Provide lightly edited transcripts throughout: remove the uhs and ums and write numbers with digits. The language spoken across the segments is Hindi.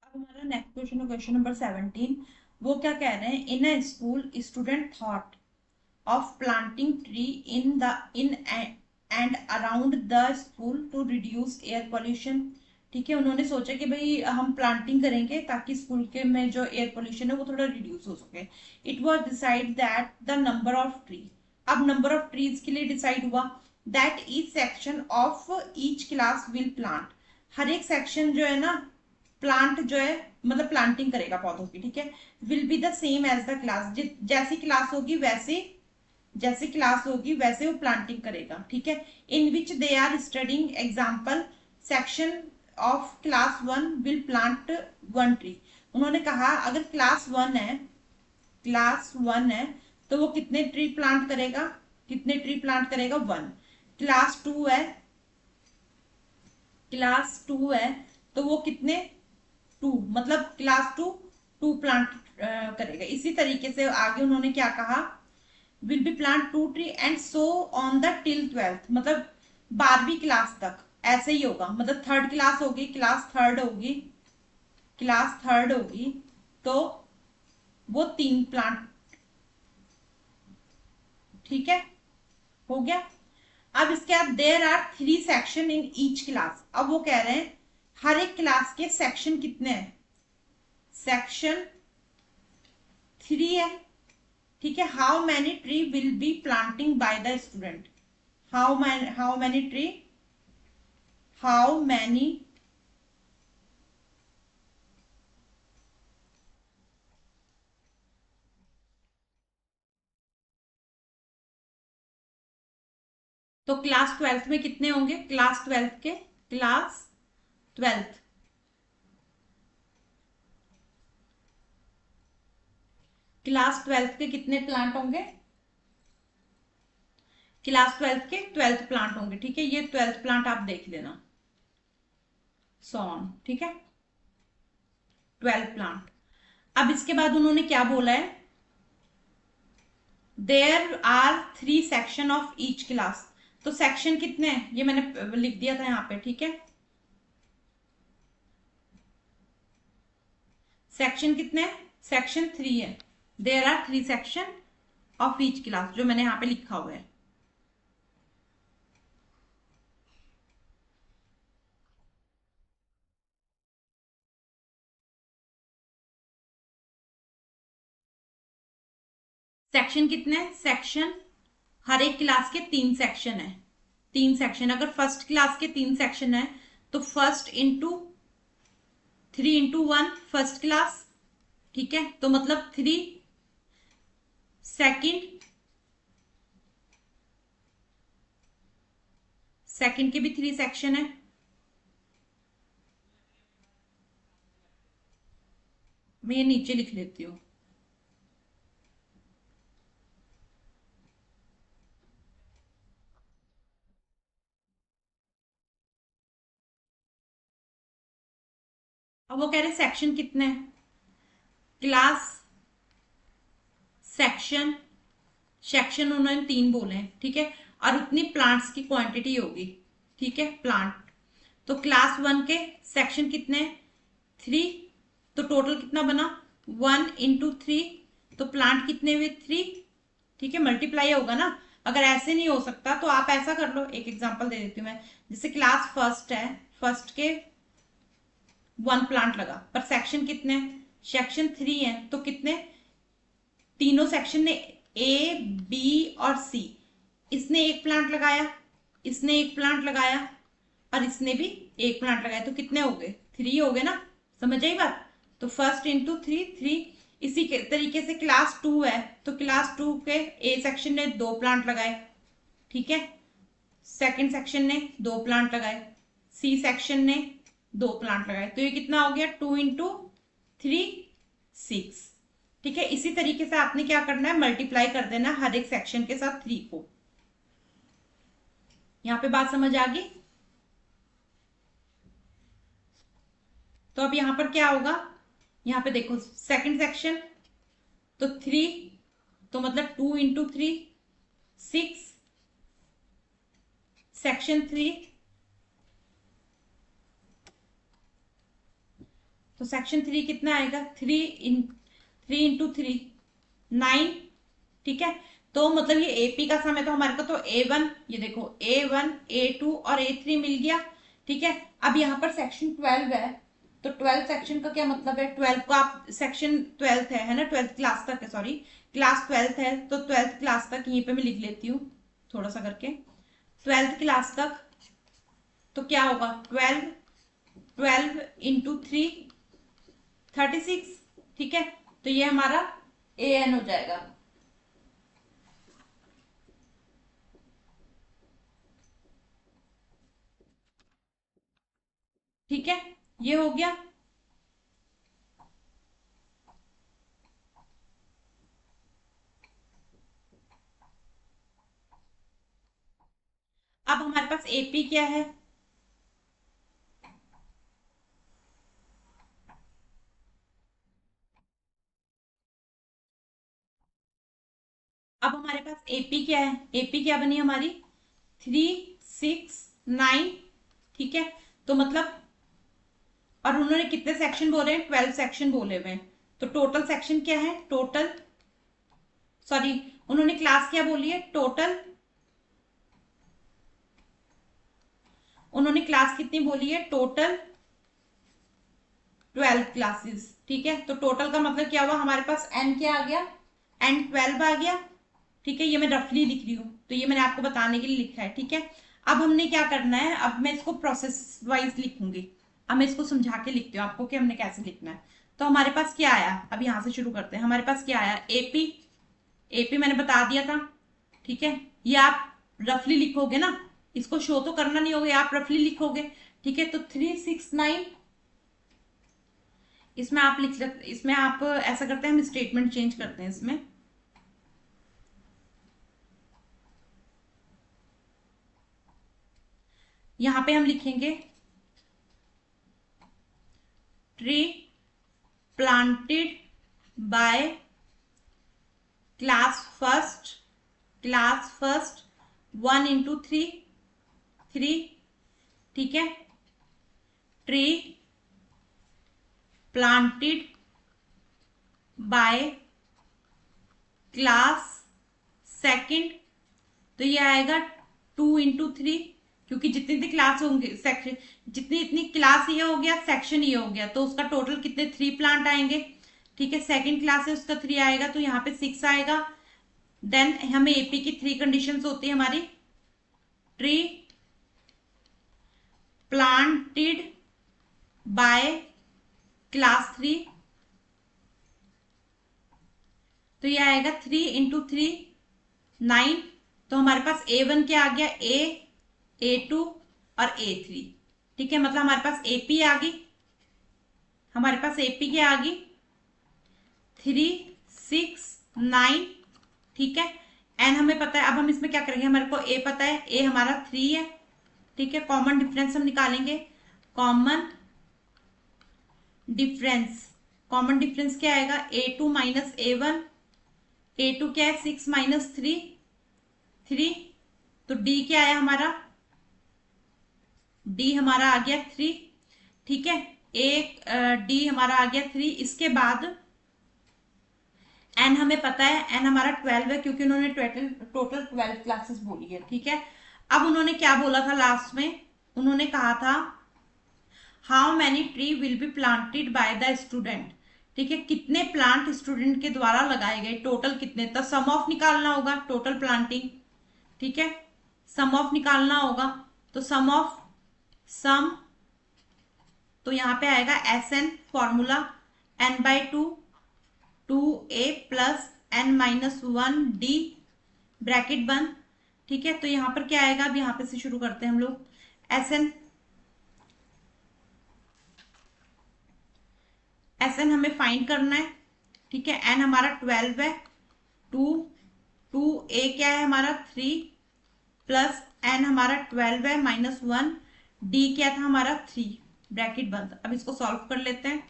अब हमारा नेक्स्ट क्वेश्चन है क्वेश्चन नंबर 17। वो क्या कह रहे हैं, in a school student thought of planting tree in and around the school to reduce air pollution. ठीक है, उन्होंने सोचा कि भाई हम प्लांटिंग करेंगे ताकि स्कूल के में जो एयर पोल्यूशन है वो थोड़ा रिड्यूस हो सके। It was decide that the number of tree, अब नंबर ऑफ ट्रीज के लिए डिसाइड हुआ that each section of each class will plant, हर एक सेक्शन जो है ना प्लांट जो है मतलब प्लांटिंग करेगा पौधों की। ठीक है, will be the same as the class, जैसी क्लास होगी वैसे, जैसे क्लास होगी वैसे वो प्लांटिंग करेगा। ठीक है, in which they are studying example section of class one will plant one tree. उन्होंने कहा अगर क्लास वन है, क्लास वन है तो वो कितने ट्री प्लांट करेगा, कितने ट्री प्लांट करेगा, वन। क्लास टू है, क्लास टू है तो वो कितने, टू, मतलब क्लास टू टू प्लांट करेगा। इसी तरीके से आगे उन्होंने क्या कहा, will be plant two tree and so on the till twelfth, मतलब 12वीं क्लास तक ऐसे ही होगा। मतलब थर्ड क्लास होगी, क्लास थर्ड होगी, क्लास थर्ड होगी तो वो तीन प्लांट। ठीक है, हो गया। अब इसके बाद there are three section in each class, अब वो कह रहे हैं हर एक क्लास के सेक्शन कितने हैं, सेक्शन थ्री है। ठीक है, how many tree will be planting by the student, how many tree, how many, तो क्लास ट्वेल्थ में कितने होंगे, क्लास ट्वेल्थ के, क्लास ट्वेल्थ, क्लास ट्वेल्थ के कितने प्लांट होंगे, क्लास ट्वेल्थ के 12th प्लांट होंगे। ठीक है, ये 12th प्लांट आप देख लेना, सॉन। ठीक है, 12 प्लांट। अब इसके बाद उन्होंने क्या बोला है, there are three section of each class, तो सेक्शन कितने हैं ये मैंने लिख दिया था यहाँ पे। ठीक है, सेक्शन कितने हैं, सेक्शन थ्री है। There are three section of each class, जो मैंने यहाँ पे लिखा हुआ है। सेक्शन कितने हैं, सेक्शन हर एक क्लास के तीन सेक्शन है, तीन सेक्शन। अगर फर्स्ट क्लास के तीन सेक्शन है तो first into three into one first class. ठीक है, तो मतलब थ्री, सेकंड, सेकंड के भी थ्री सेक्शन है, मैं ये नीचे लिख लेती हूँ। अब वो कह रहे सेक्शन कितने हैं, क्लास, सेक्शन, सेक्शन उन्होंने तीन बोले हैं। ठीक है, और उतनी प्लांट्स की क्वांटिटी होगी। ठीक है, प्लांट, तो क्लास वन के सेक्शन कितने, थ्री, तो टोटल कितना बना, वन इंटू थ्री, तो प्लांट कितने हुए, थ्री। ठीक है, मल्टीप्लाई होगा ना। अगर ऐसे नहीं हो सकता तो आप ऐसा कर लो, एक एग्जांपल दे देती हूँ मैं। जैसे क्लास फर्स्ट है, फर्स्ट के वन प्लांट लगा, पर सेक्शन कितने, सेक्शन थ्री है तो कितने, तीनों सेक्शन ने, ए बी और सी, इसने एक प्लांट लगाया, इसने एक प्लांट लगाया और इसने भी एक प्लांट लगाया, तो कितने हो गए, थ्री हो गए ना। समझ आई बात, तो फर्स्ट इंटू थ्री, थ्री। इसी के तरीके से क्लास टू है तो क्लास टू के ए सेक्शन ने दो प्लांट लगाए। ठीक है, सेकंड सेक्शन ने दो प्लांट लगाए, सी सेक्शन ने दो प्लांट लगाए, तो ये कितना हो गया, टू इंटू थ्री, सिक्स। ठीक है, इसी तरीके से आपने क्या करना है, मल्टीप्लाई कर देना हर एक सेक्शन के साथ थ्री को। यहां पे बात समझ आ गई। तो अब यहां पर क्या होगा, यहां पे देखो सेकंड सेक्शन, तो थ्री, तो मतलब two into three, six, section three, तो सेक्शन 3 कितना आएगा, 3 इंटू 3 9, ठीक है। तो मतलब ये एपी का सम है, तो हमारे को तो A1, ये देखो A1 A2 और A3 मिल गया, ठीक है। अब यहाँ पर सेक्शन 12 है, तो 12 सेक्शन का क्या मतलब है, 12 को आप सेक्शन 12 है ना, 12th क्लास तक है, सॉरी क्लास 12 है, तो 12th क्लास तक यहीं पे मैं लिख लेती हूँ थोड़ा सा करके, 12th क्लास तक। तो क्या होगा, 12 इंटू 3 36, ठीक है। तो ये हमारा AN हो जाएगा। ठीक है, ये हो गया। अब हमारे पास AP क्या है, अब हमारे पास AP क्या है, AP क्या बनी हमारी 3 6 9, ठीक है। तो मतलब, और उन्होंने कितने सेक्शन बोले हैं, 12 सेक्शन बोले हुए हैं। तो टोटल सेक्शन क्या है, टोटल, सॉरी उन्होंने क्लास क्या बोली है, टोटल, उन्होंने क्लास कितनी बोली है, टोटल 12 क्लासेस, ठीक है। तो टोटल का मतलब क्या हुआ, हमारे पास N क्या आ गया, N 12 आ गया, ठीक है। ये मैं रफली लिख रही हूँ, तो ये मैंने आपको बताने के लिए लिखा है, ठीक है। अब हमने क्या करना है, अब मैं इसको प्रोसेस वाइज लिखूंगी। अब मैं इसको समझा के लिखती हूँ आपको कि हमने कैसे लिखना है। तो हमारे पास क्या आया, अब यहाँ से शुरू करते हैं। हमारे पास क्या आया, एपी, एपी मैंने बता दिया था, ठीक है। ये आप रफली लिखोगे ना, इसको शो तो करना नहीं होगा, आप रफली लिखोगे, ठीक है। तो 3 6 9, इसमें आप लिख सकते, इसमें आप ऐसा करते हैं, हम स्टेटमेंट चेंज करते हैं इसमें। यहां पे हम लिखेंगे tree planted by class first 1 into 3, ठीक है। Tree planted by class second, तो ये आएगा 2 इंटू 3, क्योंकि जितनी जितनी क्लास होंगे, सेक्शन जितनी इतनी क्लास ये हो गया, सेक्शन ये हो गया, तो उसका टोटल कितने 3 प्लांट आएंगे, ठीक है। सेकंड क्लास है उसका 3 आएगा, तो यहाँ पे 6 आएगा। देन हमें एपी की 3 कंडीशंस होती है हमारी, ट्री प्लांटेड बाय क्लास 3, तो ये आएगा 3 इंटू 3 9। तो हमारे पास A1 क्या आ गया, A2 और A3, ठीक है। मतलब हमारे पास AP आ गई, हमारे पास AP क्या आ गई 3 6 9, ठीक है। एन हमें पता है, अब हम इसमें क्या करेंगे, हमारे को A पता है, A हमारा 3 है, ठीक है। कॉमन डिफरेंस हम निकालेंगे, कॉमन डिफरेंस, कॉमन डिफरेंस क्या आएगा, A2 माइनस A1, A2 क्या है 6 - 3 तो D क्या आया हमारा, D हमारा आ गया 3, ठीक है। एक D हमारा आ गया 3, इसके बाद N हमें पता है, N हमारा 12 है, क्योंकि उन्होंने टोटल 12 क्लासेस बोली है, ठीक है। अब उन्होंने क्या बोला था लास्ट में, उन्होंने कहा था how many tree will be planted by the student, ठीक है। कितने प्लांट स्टूडेंट के द्वारा लगाए गए, टोटल कितने, तो सम ऑफ निकालना होगा, टोटल प्लांटिंग, ठीक है। सम ऑफ निकालना होगा, तो सम, तो यहां पे आएगा SN formula N/2 2A plus N-1D bracket बंद, ठीक है। तो यहां पर क्या आएगा, अब यहां पे से शुरू करते हैं हम लोग, SN हमें फाइंड करना है, ठीक है। N हमारा 12 है, 2 2A क्या है हमारा 3 प्लस N हमारा 12 है -1, D क्या था हमारा 3 ब्रैकेट बंद। अब इसको सॉल्व कर लेते हैं,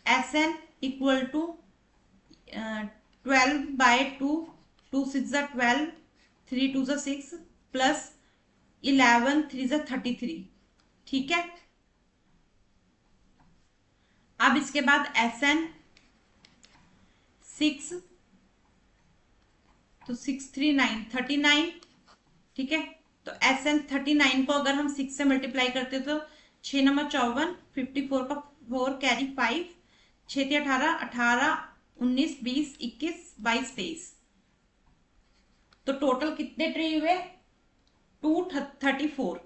SN इक्वल टू 12/2, 2 6 12, 3 2 6 प्लस 11 3 33, ठीक है। अब इसके बाद SN 6, तो 6 3 9 39, ठीक है। तो SN 39 को अगर हम 6 से मल्टीप्लाई करते तो 6 नंबर 54, 54 का 4 कैरी 5, 6 × 18, 18 19 20 21 22 23, तो टोटल कितने ट्री हुए? 234,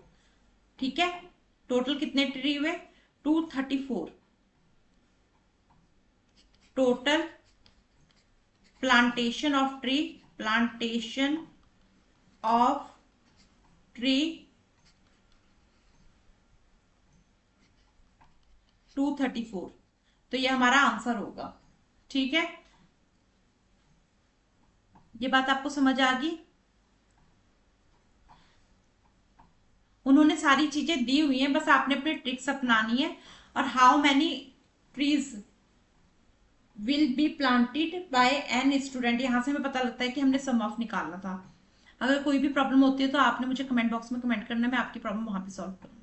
ठीक है। टोटल कितने ट्री हुए? 234 total plantation of tree, plantation of tree 234, तो ये हमारा आंसर होगा, ठीक है। ये बात आपको समझ आ गई? उन्होंने सारी चीजें दी हुई हैं, बस आपने अपनी ट्रिक्स अपनानी है। और how many trees will be planted by an student, यहां से हमें पता लगता है कि हमने सम ऑफ निकालना था। अगर कोई भी प्रॉब्लम होती है तो आपने मुझे कमेंट बॉक्स में कमेंट करना है, मैं आपकी प्रॉब्लम वहां पे सॉल्व करूंगी।